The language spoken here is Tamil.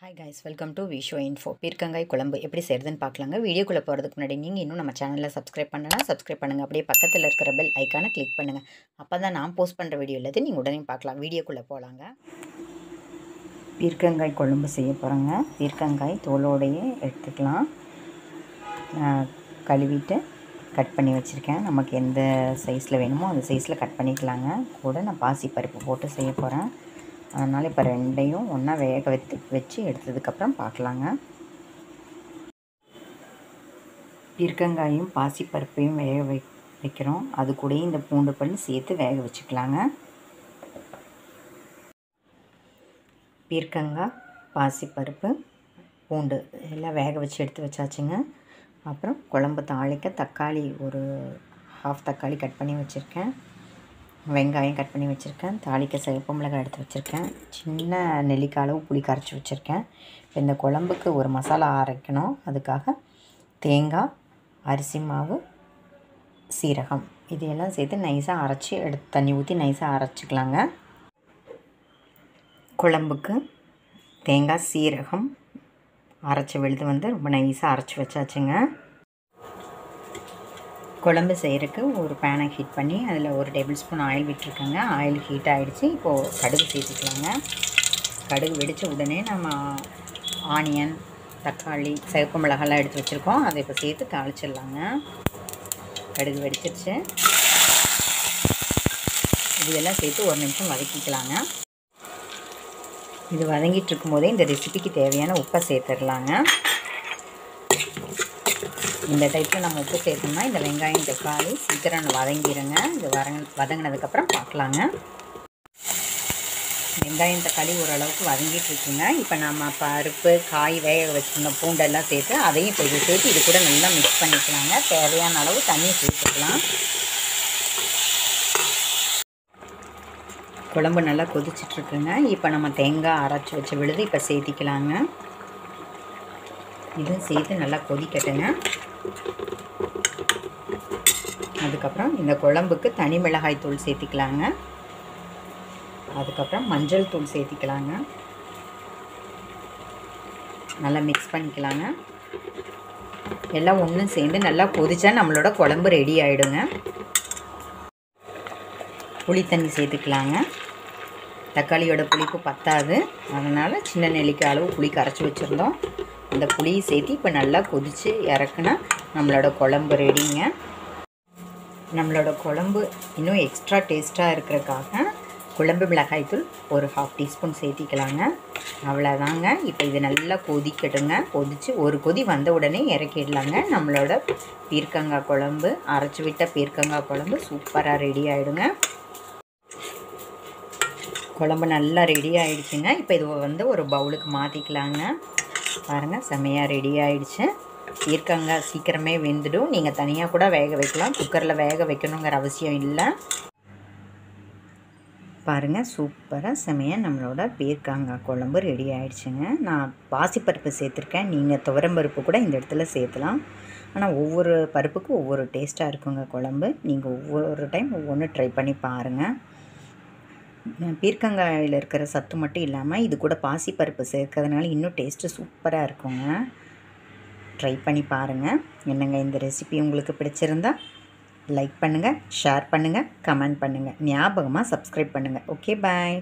Hi guys, welcome to Visho info. பீர்க்கங்காய் குழம்பு எப்படி செய்கிறதுன்னு பார்க்கலாங்க. வீடியோக்குள்ளே போகிறதுக்கு முன்னாடி நீங்கள் இன்னும் நம்ம சேனலில் சப்ஸ்கிரைப் பண்ணலாம், சப்ஸ்கிரைப் பண்ணுங்கள். அப்படியே பக்கத்தில் இருக்கிற பெல் ஐக்கானை கிளிக் பண்ணுங்கள். அப்போ தான் நான் போஸ்ட் பண்ணுற வீடியோ எல்லாத்தையும் நீங்கள் உடனே பார்க்கலாம். வீடியோக்குள்ளே போகலாங்க. பீர்க்கங்காய் குழம்பு செய்ய போகிறோங்க. பீர்க்கங்காய் தோலோடையே எடுத்துக்கலாம். கழுவிட்டு கட் பண்ணி வச்சுருக்கேன். நமக்கு எந்த சைஸில் வேணுமோ அந்த சைஸில் கட் பண்ணிக்கலாங்க. கூட நான் பாசிப்பருப்பு போட்டு செய்ய போகிறேன். அதனால் இப்போ ரெண்டையும் ஒன்றா வேக வச்சு எடுத்ததுக்கப்புறம் பார்க்கலாங்க. பீர்க்கங்காயும் பாசிப்பருப்பையும் வேக வைக்கிறோம். அது கூடயே இந்த பூண்டு பல் சேர்த்து வேக வச்சுக்கலாங்க. பீர்க்கங்காய், பாசிப்பருப்பு, பூண்டு எல்லாம் வேக வச்சு எடுத்து வச்சாச்சுங்க. அப்புறம் குழம்பு தாளிக்க தக்காளி ஒரு ஹாஃப் தக்காளி கட் பண்ணி வச்சுருக்கேன். வெங்காயம் கட் பண்ணி வச்சுருக்கேன். தாளிக்க சிவப்பு மிளகாய் எடுத்து வச்சுருக்கேன். சின்ன நெல்லிக்காய் அளவு புளி கரைச்சி வச்சுருக்கேன். இப்போ இந்த குழம்புக்கு ஒரு மசாலா அரைக்கணும். அதுக்காக தேங்காய், அரிசி மாவு, சீரகம் இதையெல்லாம் சேர்த்து நைஸாக அரைச்சி எடுத்து தண்ணி ஊற்றி நைஸாக அரைச்சிக்கலாங்க. குழம்புக்கு தேங்காய், சீரகம் அரைச்சி விழுது ரொம்ப நைஸாக அரைச்சி வச்சாச்சுங்க. குழம்பு செய்கிறதுக்கு ஒரு பேனை ஹீட் பண்ணி அதில் ஒரு டேபிள் ஸ்பூன் ஆயில் விட்டுருக்கேங்க. ஆயில் ஹீட் ஆகிடுச்சு. இப்போது கடுகு சேர்த்துக்கலாங்க. கடுகு வெடித்த உடனே நம்ம ஆனியன், தக்காளி, சிவப்பு மிளகாலாம் எடுத்து வச்சுருக்கோம். அதை இப்போ சேர்த்து தாளிச்சிடலாங்க. கடுகு வெடிச்சிருச்சு. இதெல்லாம் சேர்த்து ஒரு நிமிஷம் வதக்கிக்கலாங்க. இது வதங்கிட்டு இருக்கும்போதே இந்த ரெசிபிக்கு தேவையான உப்பை சேர்த்துடலாங்க. இந்த டைப்பில் நம்ம உப்பு சேர்த்தோம்னா இந்த வெங்காயம், தக்காளி சீக்கிரம் வதங்கிடுங்க. இது வதங்கினதுக்கப்புறம் பார்க்கலாங்க. வெங்காயம், தக்காளி ஓரளவுக்கு வதங்கிட்டு இருக்குங்க. இப்போ நம்ம பருப்பு, காய் வேக வச்சுருந்த பூண்டெல்லாம் சேர்த்து அதையும் இப்போ இது சேர்த்து இது கூட நல்லா மிக்ஸ் பண்ணிக்கலாங்க. தேவையான அளவு தண்ணி சேர்த்துக்கலாம். குழம்பு நல்லா கொதிச்சிட்ருக்குங்க. இப்போ நம்ம தேங்காய் அரைச்சி வச்ச விழுது இப்போ சேர்த்திக்கலாங்க. இதுவும் சேர்த்து நல்லா கொதிக்கட்டுங்க. அதுக்கப்புறம் இந்த குழம்புக்கு தனி மிளகாய் தூள் சேர்த்திக்கலாங்க. அதுக்கப்புறம் மஞ்சள் தூள் சேர்த்திக்கலாங்க. நல்லா மிக்ஸ் பண்ணிக்கலாங்க. எல்லாம் ஒன்றும் சேர்ந்து நல்லா கொதிச்சா நம்மளோட குழம்பு ரெடி ஆகிடுங்க. புளி தண்ணி சேர்த்துக்கலாங்க. தக்காளியோட புளிப்பு பத்தாது, அதனால் சின்ன நெல்லிக்காய் அளவு புளி கரைச்சி வச்சுருந்தோம். அந்த புளியை சேர்த்து இப்போ நல்லா கொதித்து இறக்குனா நம்மளோட குழம்பு ரெடிங்க. நம்மளோட குழம்பு இன்னும் எக்ஸ்ட்ரா டேஸ்ட்டாக இருக்கிறதுக்காக குழம்பு மிளகாய்த்தூள் ஒரு 1/2 டீஸ்பூன் சேர்த்திக்கலாங்க. அவ்வளோதாங்க. இப்போ இது நல்லா கொதிக்கட்டுங்க. கொதித்து ஒரு கொதி வந்த உடனே இறக்கிடலாங்க. நம்மளோட பீர்க்கங்காய் குழம்பு, அரைச்சி விட்ட பீர்க்கங்காய் குழம்பு சூப்பராக ரெடி ஆகிடுங்க. குழம்பு நல்லா ரெடி ஆகிடுச்சுங்க. இப்போ இது ஒரு பவுலுக்கு மாற்றிக்கலாங்க. பாருங்கள், செம்மையாக ரெடி ஆகிடுச்சு. பீர்க்கங்காய் சீக்கிரமே வெந்துடும். நீங்கள் தனியாக கூட வேக வைக்கலாம். குக்கரில் வேக வைக்கணுங்கிற அவசியம் இல்லை. பாருங்கள், சூப்பராக செம்மையாக நம்மளோட பீர்க்கங்காய் குழம்பு ரெடி ஆகிடுச்சுங்க. நான் பாசிப்பருப்பு சேர்த்துருக்கேன். நீங்கள் துவரம்பருப்பு கூட இந்த இடத்துல சேர்த்துலாம். ஆனால் ஒவ்வொரு பருப்புக்கும் ஒவ்வொரு டேஸ்ட்டாக இருக்குங்க குழம்பு. நீங்கள் ஒவ்வொரு டைம் ஒவ்வொன்று ட்ரை பண்ணி பாருங்கள். பீர்க்கங்காயில் இருக்கிற சத்து மட்டும் இல்லாமல் இது கூட பாசிப்பருப்பு சேர்க்கறதுனால இன்னும் டேஸ்ட்டு சூப்பராக இருக்குங்க. ட்ரை பண்ணி பாருங்கள். என்னங்க இந்த ரெசிபி உங்களுக்கு பிடிச்சிருந்தா லைக் பண்ணுங்கள், ஷேர் பண்ணுங்கள், கமெண்ட் பண்ணுங்கள். ஞாபகமாக சப்ஸ்கிரைப் பண்ணுங்கள். ஓகே, பாய்.